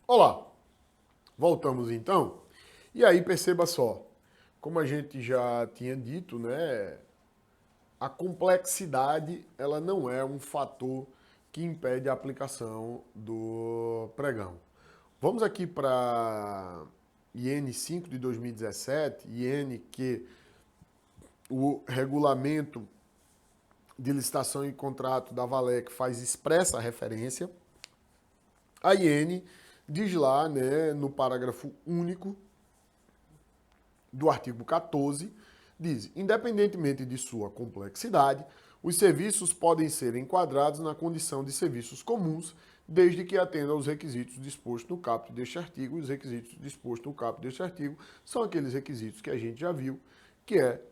Olá, voltamos então. E aí perceba só, como a gente já tinha dito, né, a complexidade ela não é um fator que impede a aplicação do pregão. Vamos aqui para IN 5 de 2017, IN que o regulamento de licitação e contrato da Valec faz expressa referência. A IN diz lá, né, no parágrafo único do artigo 14, diz: independentemente de sua complexidade, os serviços podem ser enquadrados na condição de serviços comuns, desde que atendam aos requisitos dispostos no caput deste artigo. E os requisitos dispostos no caput deste artigo são aqueles requisitos que a gente já viu, que é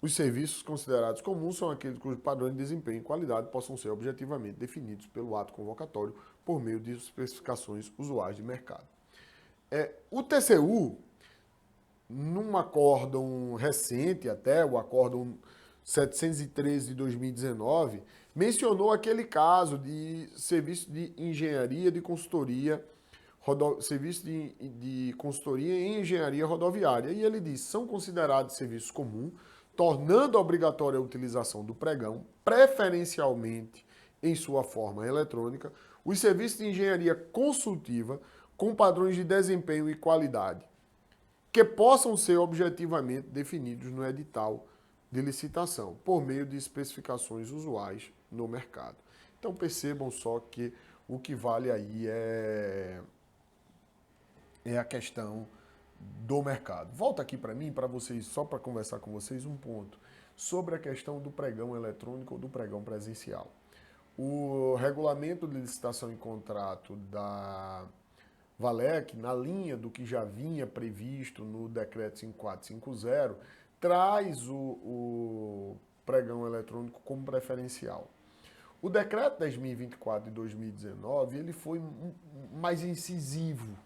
os serviços considerados comuns são aqueles cujos padrões de desempenho e qualidade possam ser objetivamente definidos pelo ato convocatório por meio de especificações usuais de mercado. O TCU, num acórdão recente até, o acórdão 713 de 2019, mencionou aquele caso de serviço de engenharia de consultoria, serviço de consultoria em engenharia rodoviária. E ele diz, são considerados serviços comuns, tornando obrigatória a utilização do pregão, preferencialmente em sua forma eletrônica, os serviços de engenharia consultiva com padrões de desempenho e qualidade que possam ser objetivamente definidos no edital de licitação, por meio de especificações usuais no mercado. Então percebam só que o que vale aí é a questão do mercado. Volta aqui para mim, para vocês, só para conversar com vocês um ponto sobre a questão do pregão eletrônico ou do pregão presencial. O regulamento de licitação e contrato da Valec, na linha do que já vinha previsto no decreto 5450, traz o pregão eletrônico como preferencial. O decreto 10.024 de 2019, ele foi mais incisivo.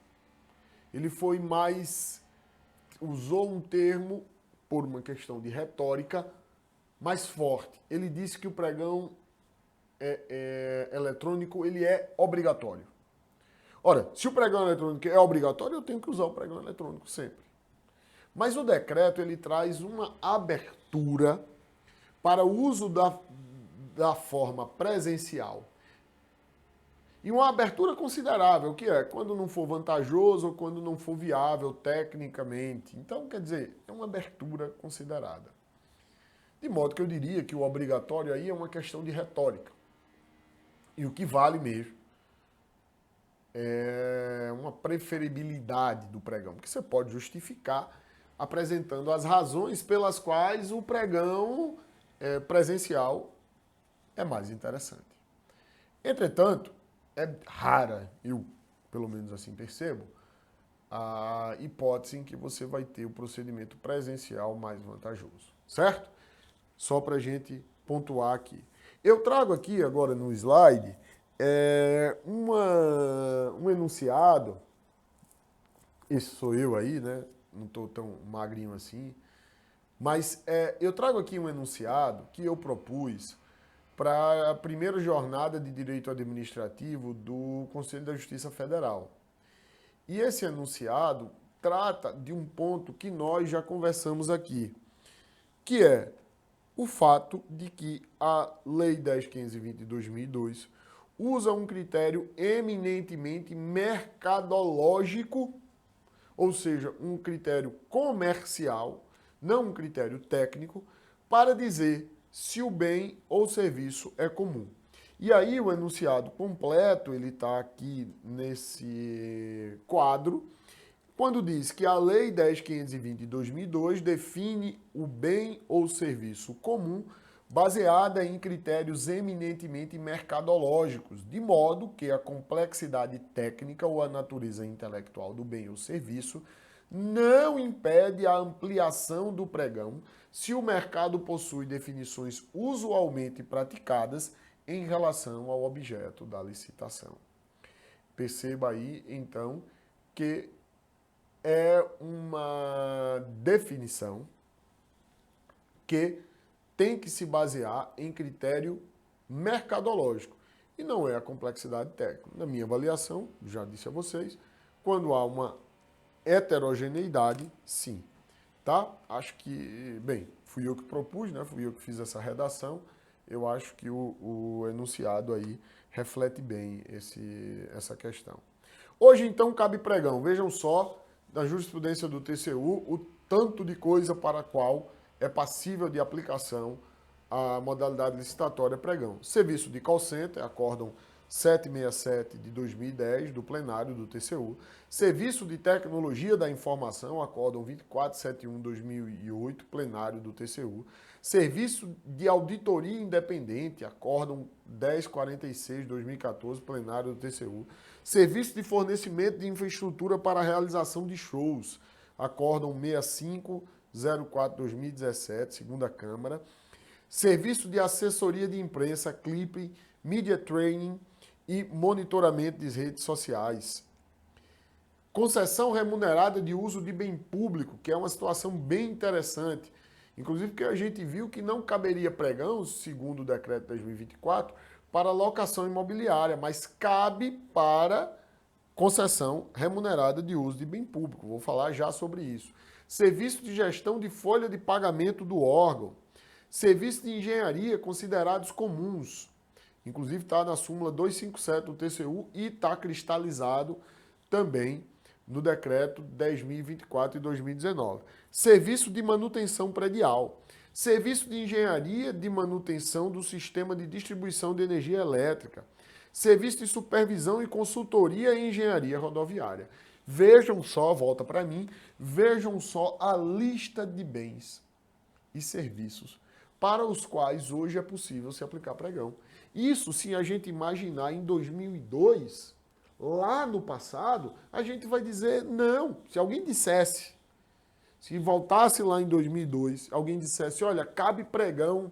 Ele foi mais... usou um termo, por uma questão de retórica, mais forte. Ele disse que o pregão eletrônico ele é obrigatório. Ora, se o pregão eletrônico é obrigatório, eu tenho que usar o pregão eletrônico sempre. Mas o decreto ele traz uma abertura para o uso da forma presencial. E uma abertura considerável, que é quando não for vantajoso ou quando não for viável tecnicamente. Então, quer dizer, é uma abertura considerada. De modo que eu diria que o obrigatório aí é uma questão de retórica. E o que vale mesmo é uma preferibilidade do pregão, que você pode justificar apresentando as razões pelas quais o pregão presencial é mais interessante. Entretanto, é rara, eu pelo menos assim percebo, a hipótese em que você vai ter o procedimento presencial mais vantajoso, certo? Só para a gente pontuar aqui. Eu trago aqui agora no slide um enunciado, esse sou eu aí, né? Não estou tão magrinho assim, mas eu trago aqui um enunciado que eu propus para a primeira jornada de direito administrativo do Conselho da Justiça Federal. E esse enunciado trata de um ponto que nós já conversamos aqui, que é o fato de que a Lei 10.520 de 2002 usa um critério eminentemente mercadológico, ou seja, um critério comercial, não um critério técnico, para dizer se o bem ou serviço é comum. E aí o enunciado completo, ele está aqui nesse quadro, quando diz que a Lei 10.520 de 2002 define o bem ou serviço comum baseada em critérios eminentemente mercadológicos, de modo que a complexidade técnica ou a natureza intelectual do bem ou serviço não impede a ampliação do pregão se o mercado possui definições usualmente praticadas em relação ao objeto da licitação. Perceba aí, então, que é uma definição que tem que se basear em critério mercadológico e não é a complexidade técnica. Na minha avaliação, já disse a vocês, Quando há uma heterogeneidade, sim. Tá? Acho que, bem, fui eu que propus, né? Fui eu que fiz essa redação. Eu acho que o enunciado aí reflete bem essa questão. Hoje, então, cabe pregão. Vejam só, na jurisprudência do TCU, o tanto de coisa para a qual é passível de aplicação a modalidade licitatória pregão. Serviço de call center, acórdão 767 de 2010, do plenário do TCU. Serviço de tecnologia da informação, acórdão 2471 de 2008, plenário do TCU. Serviço de auditoria independente, acórdão 1046 de 2014, plenário do TCU. Serviço de fornecimento de infraestrutura para a realização de shows, acórdão 6504 de 2017, segunda Câmara. Serviço de assessoria de imprensa, clipe, media training e monitoramento das redes sociais. Concessão remunerada de uso de bem público, que é uma situação bem interessante. Inclusive porque a gente viu que não caberia pregão, segundo o decreto de 2024, para locação imobiliária, mas cabe para concessão remunerada de uso de bem público. Vou falar já sobre isso. Serviço de gestão de folha de pagamento do órgão. Serviços de engenharia considerados comuns. Inclusive está na súmula 257 do TCU e está cristalizado também no decreto 10.024 de 2019. Serviço de manutenção predial. Serviço de engenharia de manutenção do sistema de distribuição de energia elétrica. Serviço de supervisão e consultoria em engenharia rodoviária. Vejam só, volta para mim, vejam só a lista de bens e serviços para os quais hoje é possível se aplicar pregão. Isso, se a gente imaginar em 2002, lá no passado, a gente vai dizer não. Se alguém dissesse, se voltasse lá em 2002, alguém dissesse, olha, cabe pregão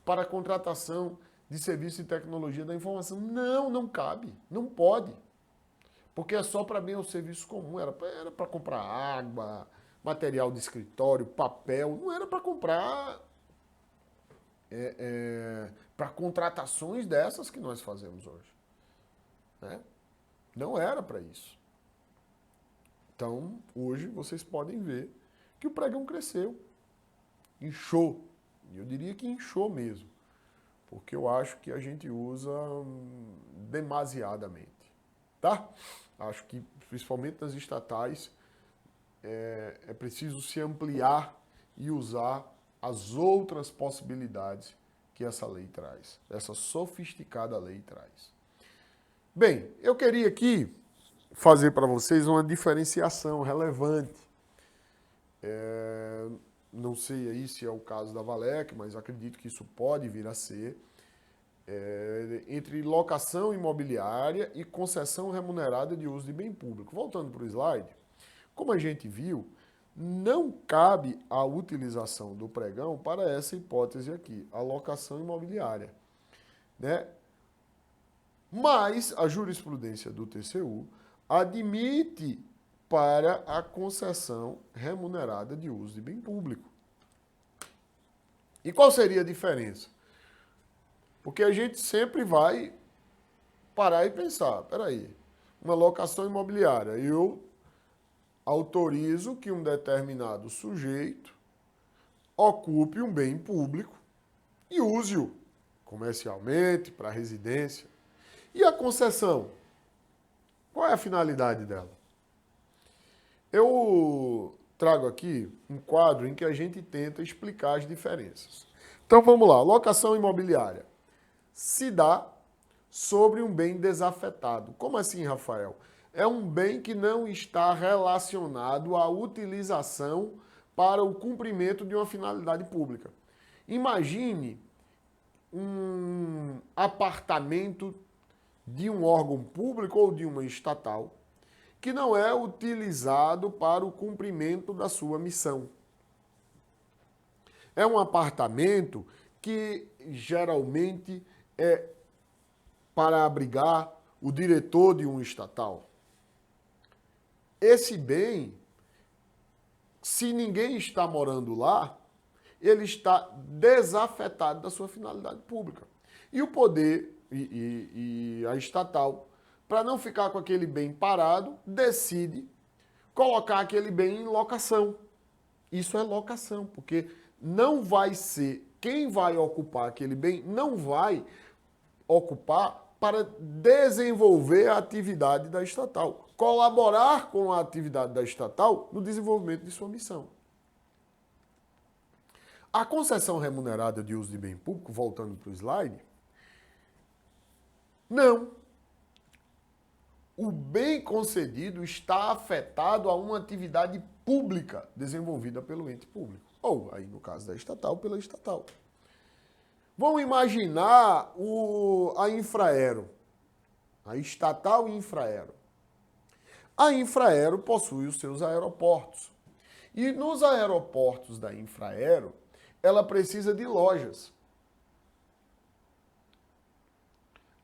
para a contratação de serviço de tecnologia da informação. Não, não cabe, não pode. Porque é só para bem o serviço comum, era para comprar água, material de escritório, papel, não era para comprar para contratações dessas que nós fazemos hoje. Né? Não era para isso. Então, hoje vocês podem ver que o pregão cresceu, inchou. E eu diria que inchou mesmo, porque eu acho que a gente usa demasiadamente. Tá? Acho que, principalmente nas estatais, é preciso se ampliar e usar as outras possibilidades que essa lei traz, essa sofisticada lei traz. Bem, eu queria aqui fazer para vocês uma diferenciação relevante. Não sei aí se é o caso da Valec, mas acredito que isso pode vir a ser, entre locação imobiliária e concessão remunerada de uso de bem público. Voltando para o slide, como a gente viu, não cabe a utilização do pregão para essa hipótese aqui, a locação imobiliária, né? Mas a jurisprudência do TCU admite para a concessão remunerada de uso de bem público. E qual seria a diferença? Porque a gente sempre vai parar e pensar, peraí, uma locação imobiliária, eu autorizo que um determinado sujeito ocupe um bem público e use-o comercialmente, para residência. E a concessão? Qual é a finalidade dela? Eu trago aqui um quadro em que a gente tenta explicar as diferenças. Então vamos lá, locação imobiliária se dá sobre um bem desafetado. Como assim, Rafael? É um bem que não está relacionado à utilização para o cumprimento de uma finalidade pública. Imagine um apartamento de um órgão público ou de uma estatal que não é utilizado para o cumprimento da sua missão. É um apartamento que geralmente é para abrigar o diretor de um estatal. Esse bem, se ninguém está morando lá, ele está desafetado da sua finalidade pública. E o poder e a estatal para não ficar com aquele bem parado, decide colocar aquele bem em locação. Isso é locação, porque não vai ser, quem vai ocupar aquele bem não vai ocupar para desenvolver a atividade da estatal, colaborar com a atividade da estatal no desenvolvimento de sua missão. A concessão remunerada de uso de bem público, voltando para o slide, não. O bem concedido está afetado a uma atividade pública desenvolvida pelo ente público. Ou, aí no caso da estatal, pela estatal. Vamos imaginar a Infraero, a estatal Infraero. A Infraero possui os seus aeroportos. E nos aeroportos da Infraero, ela precisa de lojas.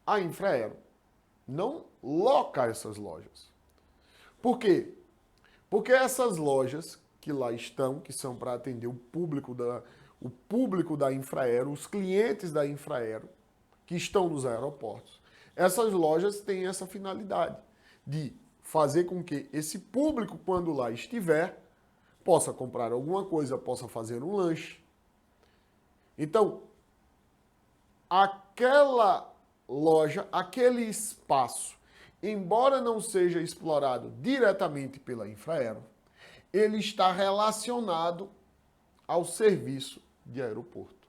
A Infraero não loca essas lojas. Por quê? Porque essas lojas que lá estão, que são para atender o público da Infraero, os clientes da Infraero, que estão nos aeroportos, essas lojas têm essa finalidade de fazer com que esse público, quando lá estiver, possa comprar alguma coisa, possa fazer um lanche. Então, aquela loja, aquele espaço, embora não seja explorado diretamente pela Infraero, ele está relacionado ao serviço de aeroporto.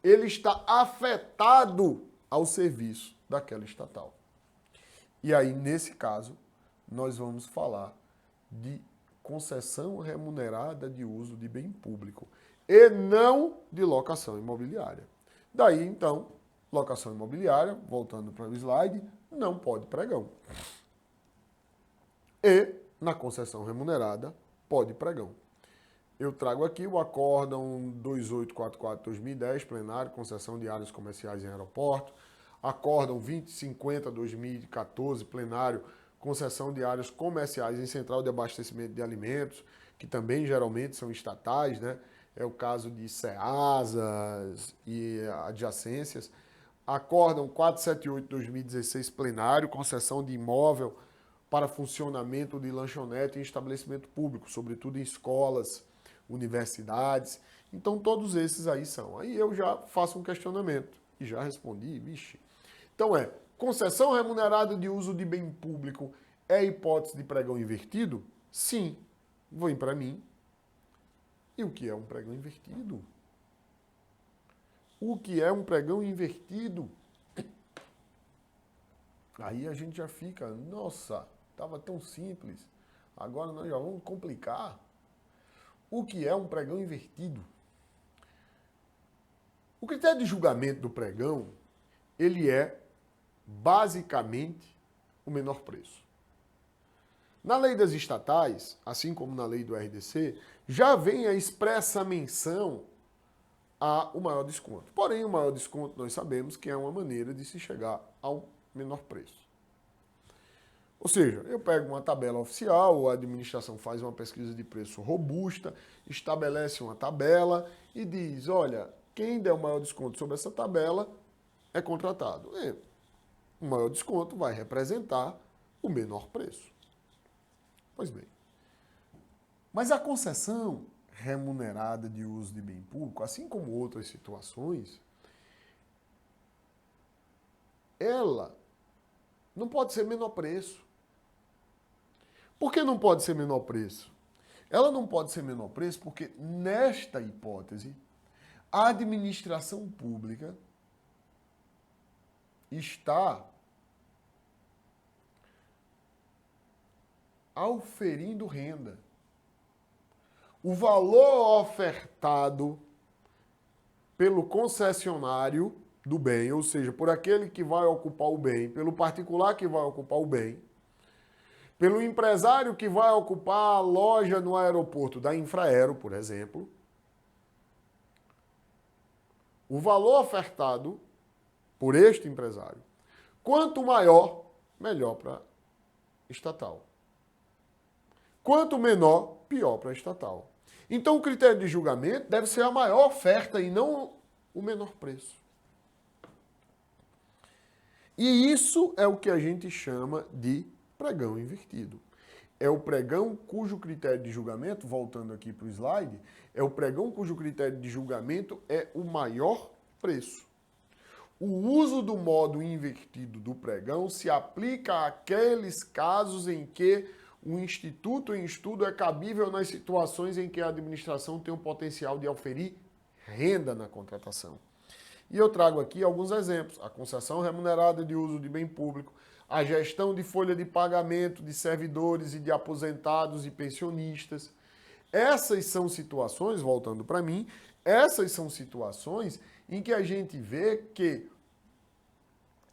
Ele está afetado ao serviço daquela estatal. E aí, nesse caso, nós vamos falar de concessão remunerada de uso de bem público e não de locação imobiliária. Daí, então, locação imobiliária, voltando para o slide, não pode pregão. E, na concessão remunerada, pode pregão. Eu trago aqui o Acórdão 2844-2010, plenário, concessão de áreas comerciais em aeroporto. Acórdão 2050-2014, plenário, concessão de áreas comerciais em central de abastecimento de alimentos, que também geralmente são estatais, né? É o caso de CEASAs e adjacências. Acórdão 478-2016, plenário, concessão de imóvel para funcionamento de lanchonete em estabelecimento público, sobretudo em escolas, universidades. Então, todos esses aí são. Aí eu já faço um questionamento e já respondi, vixe. Então concessão remunerada de uso de bem público é hipótese de pregão invertido? Sim. Vem para mim. E o que é um pregão invertido? O que é um pregão invertido? Aí a gente já fica, nossa, estava tão simples, agora nós já vamos complicar. O que é um pregão invertido? O critério de julgamento do pregão, ele é basicamente o menor preço. Na lei das estatais, assim como na lei do RDC, já vem a expressa menção ao maior desconto. Porém, o maior desconto nós sabemos que é uma maneira de se chegar ao menor preço. Ou seja, eu pego uma tabela oficial, a administração faz uma pesquisa de preço robusta, estabelece uma tabela e diz, olha, quem der o maior desconto sobre essa tabela é contratado. E o maior desconto vai representar o menor preço. Pois bem. Mas a concessão remunerada de uso de bem público, assim como outras situações, ela não pode ser menor preço. Por que não pode ser menor preço? Ela não pode ser menor preço porque, nesta hipótese, a administração pública está auferindo renda. O valor ofertado pelo concessionário do bem, ou seja, por aquele que vai ocupar o bem, pelo particular que vai ocupar o bem, pelo empresário que vai ocupar a loja no aeroporto da Infraero, por exemplo, o valor ofertado por este empresário, quanto maior, melhor para a estatal. Quanto menor, pior para a estatal. Então, o critério de julgamento deve ser a maior oferta e não o menor preço. E isso é o que a gente chama de pregão invertido. É o pregão cujo critério de julgamento, voltando aqui para o slide, é o pregão cujo critério de julgamento é o maior preço. O uso do modo invertido do pregão se aplica àqueles casos em que o instituto em estudo é cabível nas situações em que a administração tem o potencial de oferir renda na contratação. E eu trago aqui alguns exemplos. A concessão remunerada de uso de bem público, a gestão de folha de pagamento de servidores e de aposentados e pensionistas. Essas são situações, voltando para mim, essas são situações em que a gente vê que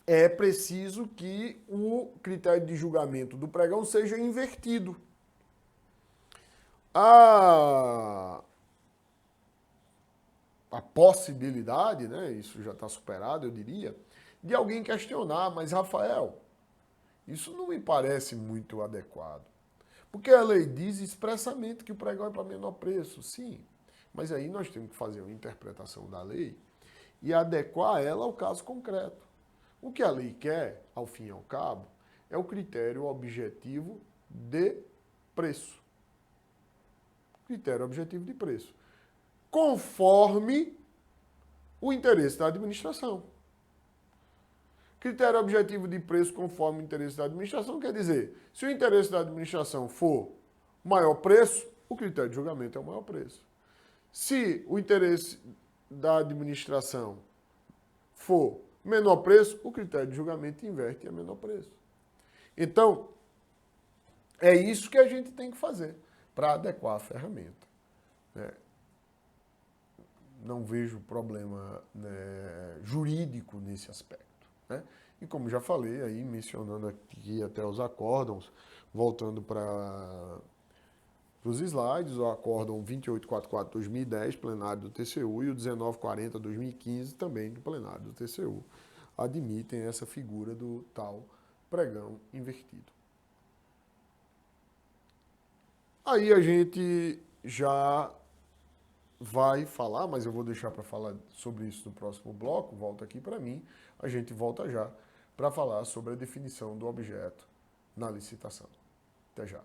é preciso que o critério de julgamento do pregão seja invertido. A possibilidade, né, isso já está superado, eu diria, de alguém questionar, mas Rafael, isso não me parece muito adequado. Porque a lei diz expressamente que o pregão é para menor preço, sim. Mas aí nós temos que fazer uma interpretação da lei e adequar ela ao caso concreto. O que a lei quer, ao fim e ao cabo, é o critério objetivo de preço. Critério objetivo de preço. Conforme o interesse da administração. Critério objetivo de preço conforme o interesse da administração quer dizer, se o interesse da administração for maior preço, o critério de julgamento é o maior preço. Se o interesse da administração for menor preço, o critério de julgamento inverte e é menor preço. Então, é isso que a gente tem que fazer para adequar a ferramenta. Né? Não vejo problema, né, jurídico nesse aspecto. Né? E como já falei, aí mencionando aqui até os acórdãos, voltando para os slides, o acórdão 2844-2010, plenário do TCU, e o 1940-2015, também do plenário do TCU, admitem essa figura do tal pregão invertido. Aí a gente já vai falar, mas eu vou deixar para falar sobre isso no próximo bloco, volta aqui para mim, a gente volta já para falar sobre a definição do objeto na licitação. Até já.